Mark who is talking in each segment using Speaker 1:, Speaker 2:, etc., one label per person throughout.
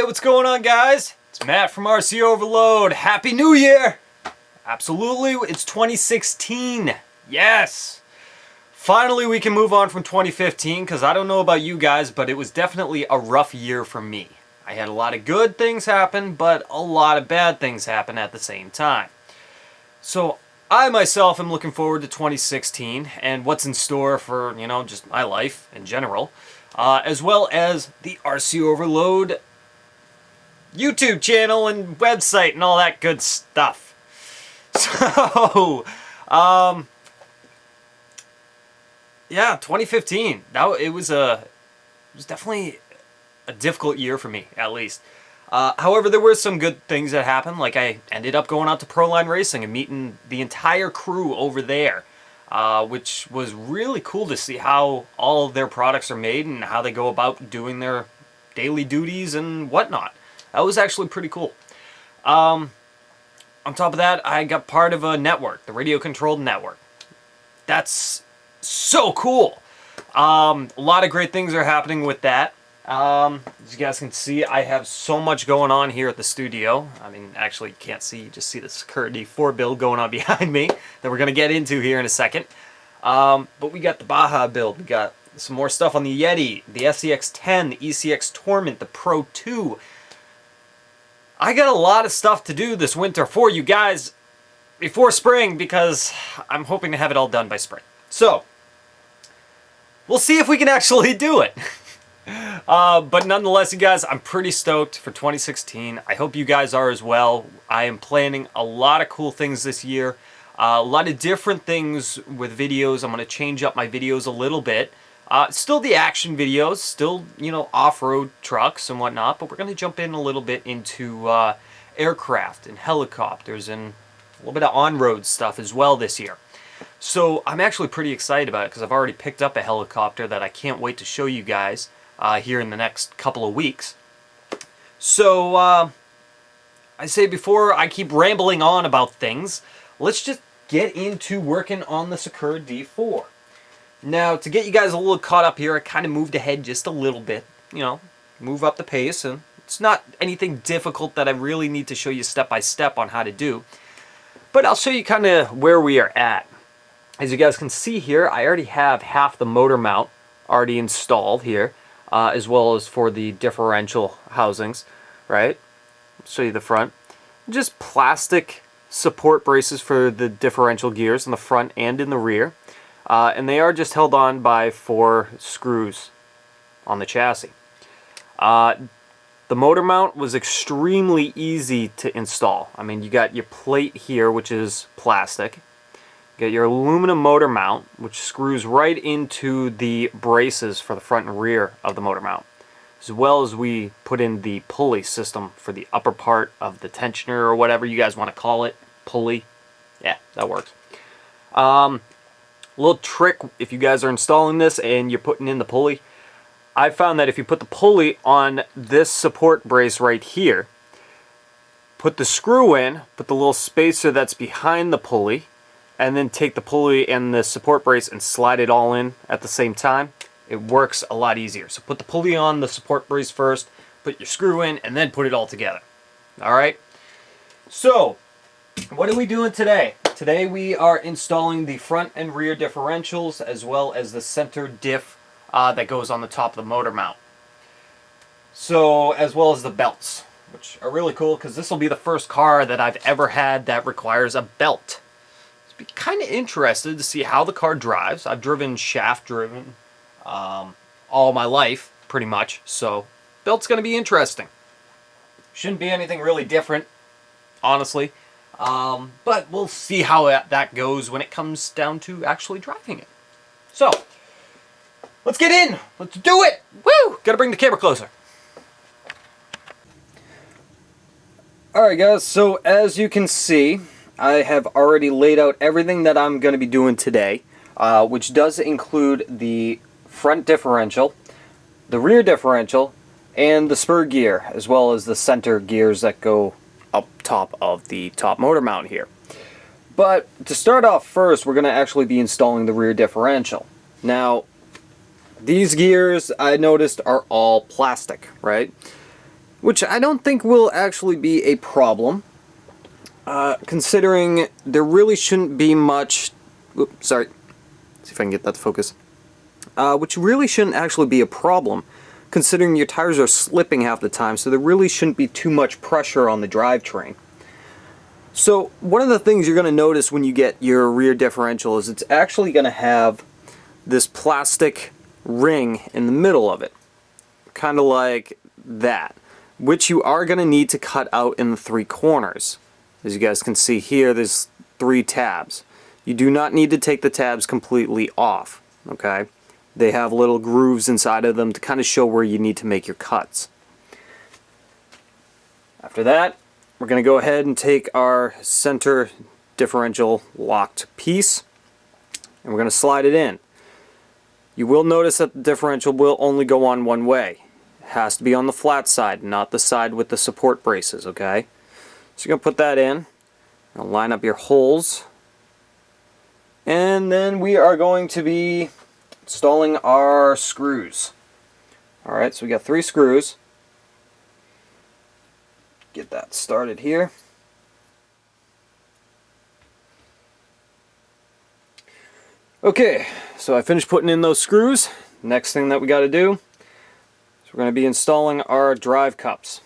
Speaker 1: what's going on, guys? It's Matt from RC Overload. Happy New Year! Absolutely, it's 2016. Yes! Finally, we can move on from 2015, because I don't know about you guys, but it was definitely a rough year for me. I had a lot of good things happen, but a lot of bad things happen at the same time. So, I myself am looking forward to 2016, and what's in store for, just my life in general. As well as the RC Overload YouTube channel and website and all that good stuff. So, yeah, 2015. It was definitely a difficult year for me, at least. However, there were some good things that happened. Like, I ended up going out to Proline Racing and meeting the entire crew over there. Which was really cool to see how all of their products are made and how they go about doing their daily duties and whatnot. That was actually pretty cool. On top of that, I got part of a network, the Radio Controlled Network. That's so cool. A lot of great things are happening with that. As you guys can see, I have so much going on here at the studio. I mean, actually, you can't see, you just see the Sakura D4 build going on behind me that we're going to get into here in a second. But we got the Baja build, we got some more stuff on the Yeti, the SEX10, the ECX Torment, the Pro 2. I got a lot of stuff to do this winter for you guys before spring, because I'm hoping to have it all done by spring. So, we'll see if we can actually do it. But nonetheless, you guys, I'm pretty stoked for 2016. I hope you guys are as well. I am planning a lot of cool things this year. A lot of different things with videos. I'm going to change up my videos a little bit. Still the action videos, still, off-road trucks and whatnot, but we're going to jump in a little bit into aircraft and helicopters and a little bit of on-road stuff as well this year. So I'm actually pretty excited about it because I've already picked up a helicopter that I can't wait to show you guys here in the next couple of weeks. So, I say before I keep rambling on about things, let's just get into working on the Sakura D4. Now, to get you guys a little caught up here, I kind of moved ahead just a little bit, move up the pace, and it's not anything difficult that I really need to show you step by step on how to do, but I'll show you kind of where we are at. As you guys can see here, I already have half the motor mount already installed here. As well as for the differential housings, right? I'll show you the front. Just plastic support braces for the differential gears in the front and in the rear. And they are just held on by 4 screws on the chassis. The motor mount was extremely easy to install. I mean, you got your plate here, which is plastic. You got your aluminum motor mount, which screws right into the braces for the front and rear of the motor mount. As well as we put in the pulley system for the upper part of the tensioner, or whatever you guys want to call it. Pulley. Yeah, that works. Little trick, if you guys are installing this and you're putting in the pulley, I found that if you put the pulley on this support brace right here, put the screw in, put the little spacer that's behind the pulley, and then take the pulley and the support brace and slide it all in at the same time, it works a lot easier. So put the pulley on the support brace first, put your screw in, and then put it all together. Alright? So, what are we doing today? Today we are installing the front and rear differentials, as well as the center diff that goes on the top of the motor mount. So, as well as the belts, which are really cool, because this will be the first car that I've ever had that requires a belt. Be kind of interested to see how the car drives. I've driven shaft driven all my life, pretty much, so belt's going to be interesting. Shouldn't be anything really different, honestly, but we'll see how that goes when it comes down to actually driving it. So, let's get in! Let's do it! Woo! Gotta bring the camera closer. Alright guys, so as you can see, I have already laid out everything that I'm going to be doing today, which does include the front differential, the rear differential, and the spur gear, as well as the center gears that go up top of the top motor mount here. But to start off first, we're going to actually be installing the rear differential. Now, these gears I noticed are all plastic, right? which I don't think will actually be a problem, considering there really shouldn't be much. Oops, sorry. See if I can get that to focus. Which really shouldn't actually be a problem, considering your tires are slipping half the time, so there really shouldn't be too much pressure on the drivetrain. So one of the things you're going to notice when you get your rear differential is it's actually going to have this plastic ring in the middle of it, kind of like that, which you are going to need to cut out in the 3 corners. As you guys can see here, there's 3 tabs. You do not need to take the tabs completely off, okay? They have little grooves inside of them to kind of show where you need to make your cuts. After that, we're going to go ahead and take our center differential locked piece and we're going to slide it in. You will notice that the differential will only go on one way. It has to be on the flat side, not the side with the support braces, okay? So you're going to put that in, line up your holes, and then we are going to be installing our screws. Alright, so we got 3 screws. Get that started here. Okay, so I finished putting in those screws. Next thing that we got to do is we're going to be installing our drive cups.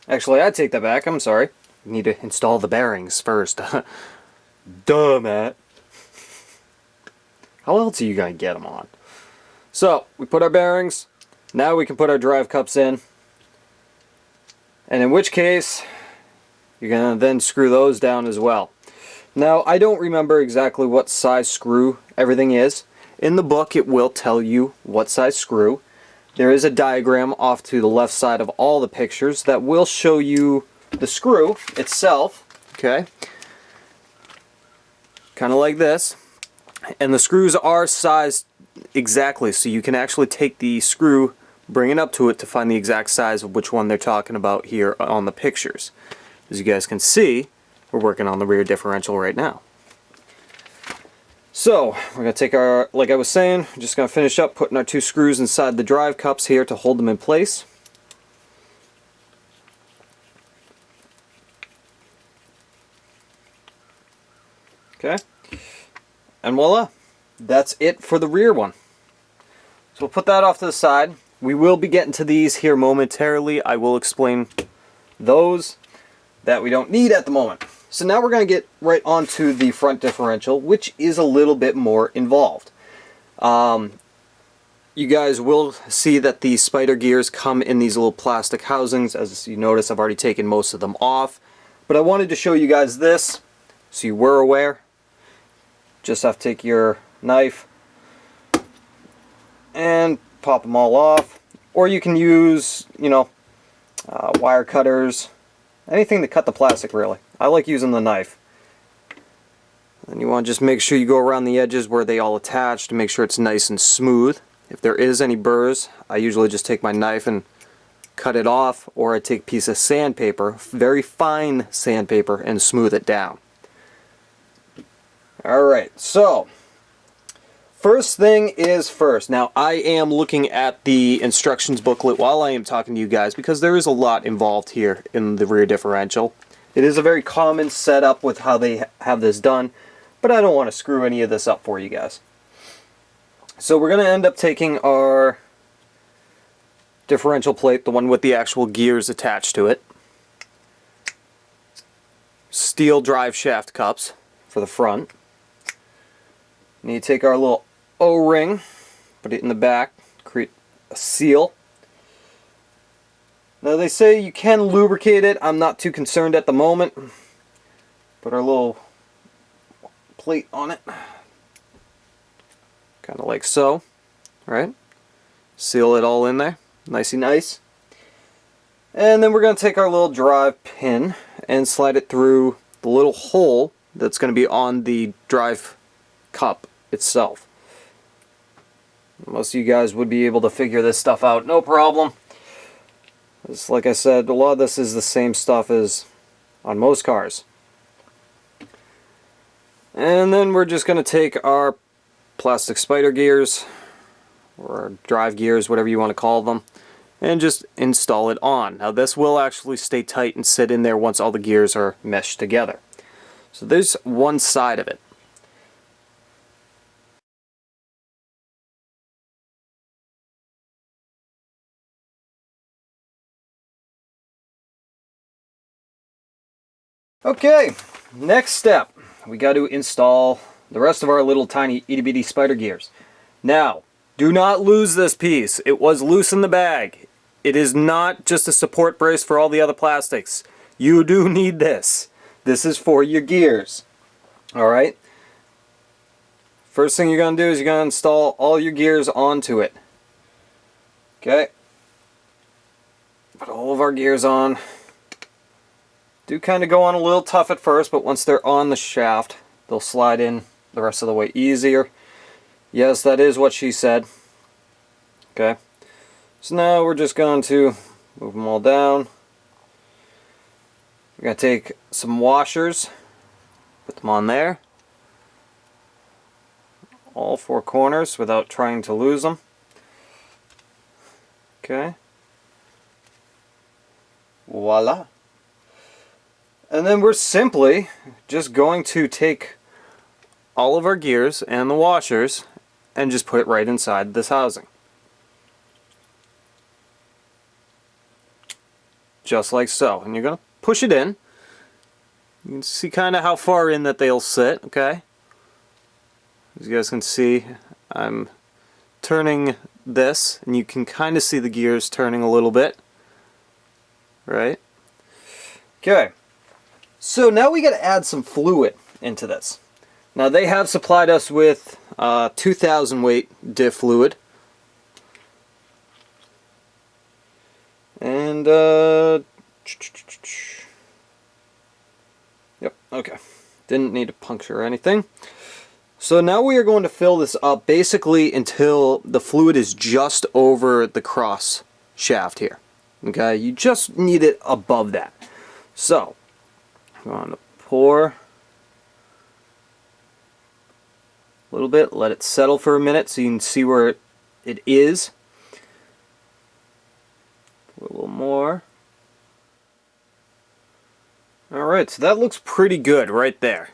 Speaker 1: Actually, I take that back. I'm sorry. We need to install the bearings first. Duh, Matt. How else are you going to get them on? So, we put our bearings. Now we can put our drive cups in. And in which case, you're going to then screw those down as well. Now, I don't remember exactly what size screw everything is. In the book, it will tell you what size screw. There is a diagram off to the left side of all the pictures that will show you the screw itself. Okay? Kind of like this. And the screws are sized exactly, so you can actually take the screw, bring it up to it to find the exact size of which one they're talking about here on the pictures. As you guys can see, we're working on the rear differential right now. So, we're going to take our, like I was saying, we're just going to finish up putting our 2 screws inside the drive cups here to hold them in place. Okay. And voila, that's it for the rear one. So we'll put that off to the side. We will be getting to these here momentarily. I will explain those that we don't need at the moment. So now we're going to get right onto the front differential, which is a little bit more involved. You guys will see that the spider gears come in these little plastic housings. As you notice, I've already taken most of them off. But I wanted to show you guys this so you were aware. Just have to take your knife and pop them all off. Or you can use, you know, wire cutters, anything to cut the plastic really. I like using the knife. And you want to just make sure you go around the edges where they all attach to make sure it's nice and smooth. If there is any burrs, I usually just take my knife and cut it off, or I take a piece of sandpaper, very fine sandpaper, and smooth it down. Alright, so first thing is first. Now I am looking at the instructions booklet while I am talking to you guys because there is a lot involved here in the rear differential. It is a very common setup with how they have this done, but I don't want to screw any of this up for you guys. So we're going to end up taking our differential plate, the one with the actual gears attached to it, steel drive shaft cups for the front. And you take our little O-ring, put it in the back, create a seal. Now they say you can lubricate it. I'm not too concerned at the moment. Put our little plate on it. Kind of like so, right? Seal it all in there, nicey nice. And then we're going to take our little drive pin and slide it through the little hole that's going to be on the drive cup itself. Most of you guys would be able to figure this stuff out, no problem. It's like I said, a lot of this is the same stuff as on most cars. And then we're just going to take our plastic spider gears, or drive gears, whatever you want to call them, and just install it on. Now this will actually stay tight and sit in there once all the gears are meshed together. So there's one side of it. Okay, next step, we got to install the rest of our little tiny itty bitty spider gears. Now, do not lose this piece. It was loose in the bag. It is not just a support brace for all the other plastics. You do need this. This is for your gears. Alright? First thing you're going to do is you're going to install all your gears onto it. Okay? Put all of our gears on. Do kind of go on a little tough at first, but once they're on the shaft, they'll slide in the rest of the way easier. Yes, that is what she said. Okay. So now we're just going to move them all down. We're going to take some washers, put them on there. All four corners without trying to lose them. Okay. Voila. And then we're simply just going to take all of our gears and the washers and just put it right inside this housing. Just like so. And you're going to push it in. You can see kind of how far in that they'll sit, okay? As you guys can see, I'm turning this, and you can kind of see the gears turning a little bit. Right? Okay. So now we got to add some fluid into this. Now they have supplied us with 2,000 weight diff fluid. And yep, okay. Didn't need to puncture or anything. So now we are going to fill this up basically until the fluid is just over the cross shaft here. Okay, you just need it above that. So I'm going to pour a little bit, let it settle for a minute so you can see where it is. A little more. Alright, so that looks pretty good right there.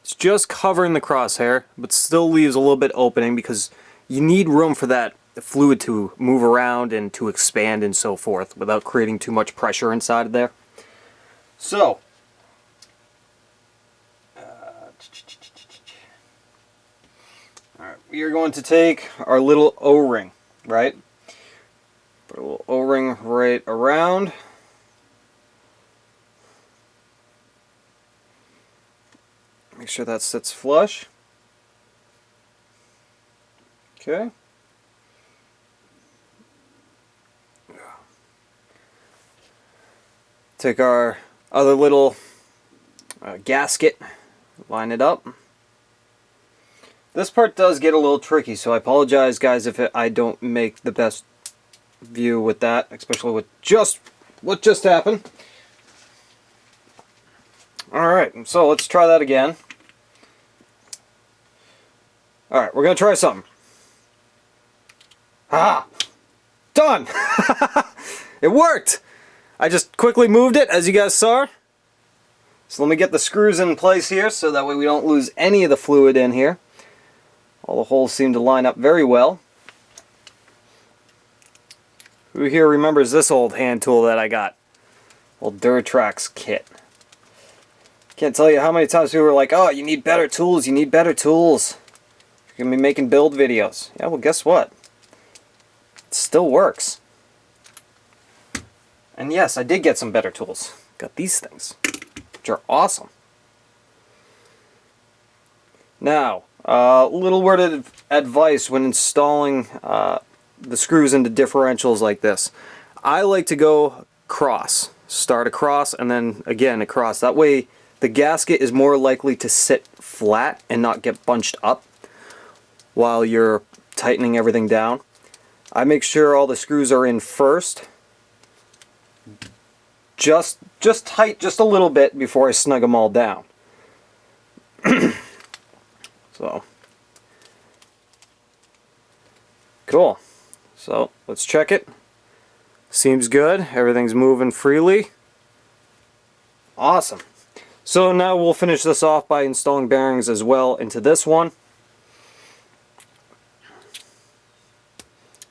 Speaker 1: It's just covering the crosshair, but still leaves a little bit opening because you need room for that fluid to move around and to expand and so forth without creating too much pressure inside of there. So, alright, we are going to take our little O-ring, right? Put a little O-ring right around. Make sure that sits flush. Okay. Take our other little gasket, line it up. This part does get a little tricky, so I apologize guys if I don't make the best view with that, especially with what just happened. Alright, so let's try that again. Alright, we're going to try something. Ah! Done! It worked! I just quickly moved it, as you guys saw. So let me get the screws in place here, so that way we don't lose any of the fluid in here. All the holes seem to line up very well. Who here remembers this old hand tool that I got? Old Duratrax kit. Can't tell you how many times people were like, oh, you need better tools, you need better tools. You're going to be making build videos. Yeah, well, guess what? It still works. And yes, I did get some better tools. Got these things, which are awesome. Now, a little word of advice when installing the screws into differentials like this. I like to go cross. Start across and then again across. That way the gasket is more likely to sit flat and not get bunched up while you're tightening everything down. I make sure all the screws are in first. Just tight just a little bit before I snug them all down. So, cool. So, let's check it. Seems good. Everything's moving freely. Awesome. So now we'll finish this off by installing bearings as well into this one.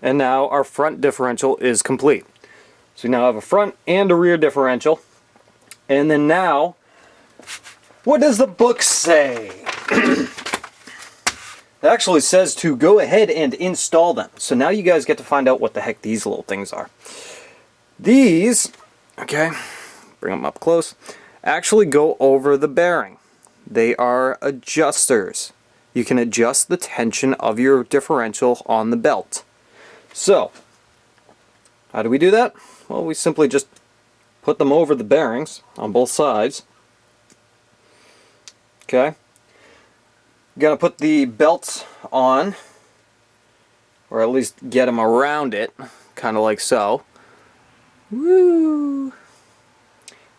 Speaker 1: And now our front differential is complete. So we now have a front and a rear differential. And then now, what does the book say? It actually says to go ahead and install them. So now you guys get to find out what the heck these little things are. These, okay, bring them up close, actually go over the bearing. They are adjusters. You can adjust the tension of your differential on the belt. So, how do we do that? Well, we simply just put them over the bearings on both sides. Okay. Gonna put the belts on, or at least get them around it, kind of like so. Woo! And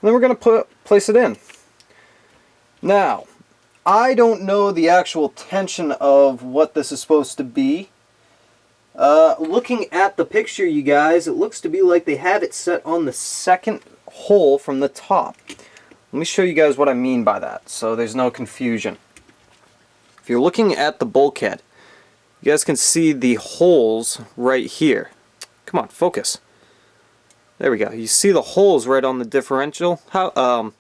Speaker 1: then we're gonna place it in. Now, I don't know the actual tension of what this is supposed to be. Looking at the picture, you guys, it looks to be like they have it set on the second hole from the top. Let me show you guys what I mean by that, so there's no confusion. If you're looking at the bulkhead, you guys can see the holes right here. Come on, focus. There we go. You see the holes right on the differential, the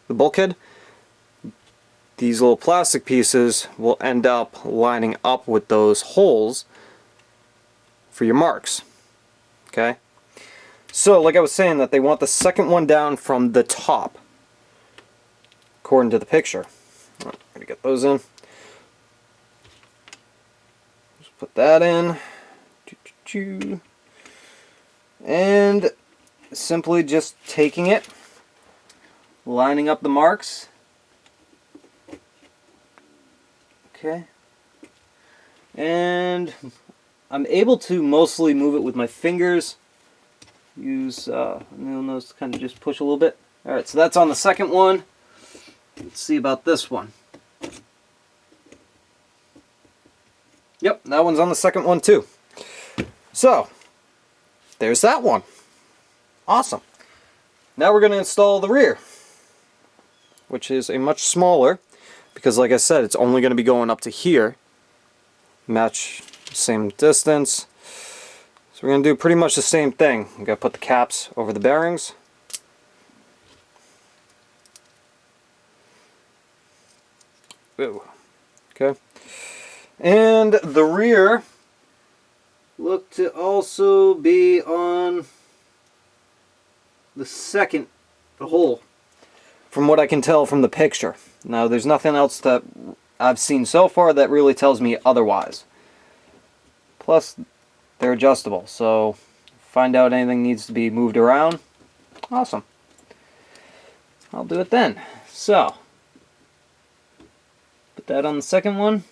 Speaker 1: bulkhead? These little plastic pieces will end up lining up with those holes for your marks. Okay? So, like I was saying, that they want the second one down from the top, according to the picture. I'm going to get those in. Just put that in. And simply just taking it, lining up the marks. Okay. And I'm able to mostly move it with my fingers. Use, you'll notice, kind of just push a little bit. Alright, so that's on the second one. Let's see about this one. Yep, that one's on the second one too. So, there's that one. Awesome. Now we're going to install the rear, which is a much smaller, because like I said, it's only going to be going up to here. Match same distance. So we're going to do pretty much the same thing. We've got to put the caps over the bearings. Ooh. Okay. And the rear look to also be on the second hole, from what I can tell from the picture. Now, there's nothing else that I've seen so far that really tells me otherwise. Plus, they're adjustable, so find out anything needs to be moved around. Awesome. I'll do it then. So, put that on the second one.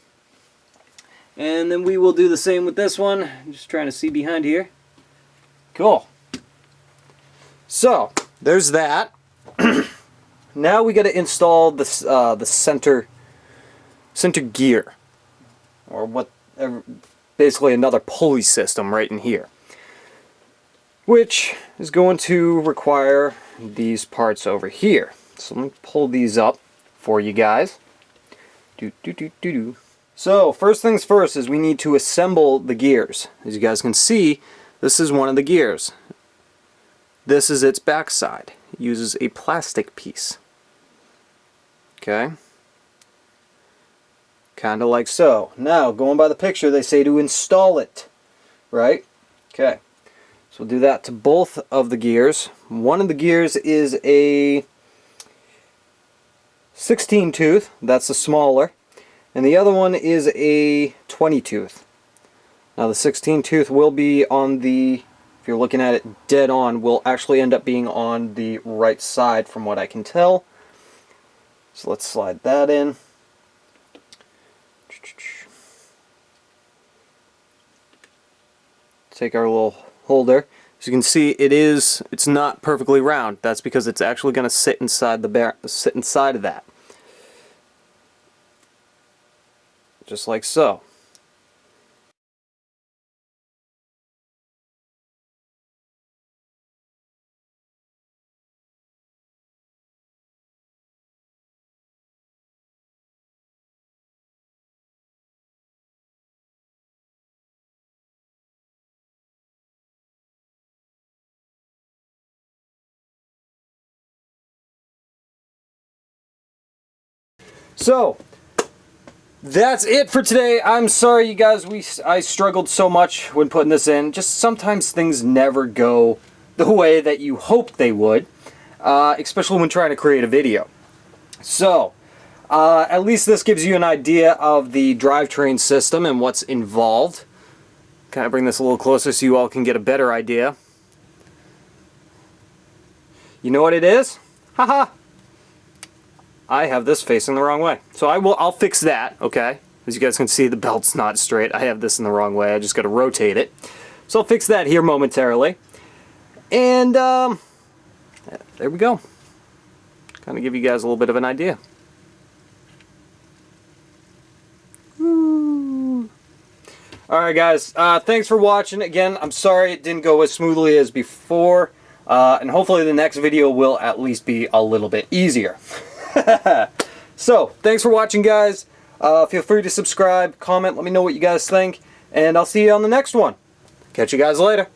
Speaker 1: And then we will do the same with this one. I'm just trying to see behind here. Cool. So, there's that. Now we got to install this, the center gear, or whatever, basically another pulley system right in here, which is going to require these parts over here. So let me pull these up for you guys. So first things first is we need to assemble the gears. As you guys can see, this is one of the gears. This is its backside. It uses a plastic piece. Okay. Kind of like so. Now, going by the picture, they say to install it. Right? Okay. So we'll do that to both of the gears. One of the gears is a 16 tooth. That's the smaller. And the other one is a 20 tooth. Now the 16 tooth will be on the, if you're looking at it dead on, will actually end up being on the right side from what I can tell. So let's slide that in. Take our little holder. As you can see, it's not perfectly round. That's because it's actually going to sit inside of that. Just like so. So, that's it for today. I'm sorry, you guys. I struggled so much when putting this in. Just sometimes things never go the way that you hoped they would, especially when trying to create a video. So, at least this gives you an idea of the drivetrain system and what's involved. Kind of bring this a little closer so you all can get a better idea. You know what it is? Haha! I have this facing the wrong way. So I'll fix that, okay? As you guys can see, the belt's not straight. I have this in the wrong way. I just got to rotate it. So I'll fix that here momentarily. And there we go. Kind of give you guys a little bit of an idea. Alright guys, thanks for watching. Again, I'm sorry it didn't go as smoothly as before. And hopefully the next video will at least be a little bit easier. So, thanks for watching, guys. Feel free to subscribe, comment, let me know what you guys think, and I'll see you on the next one. Catch you guys later.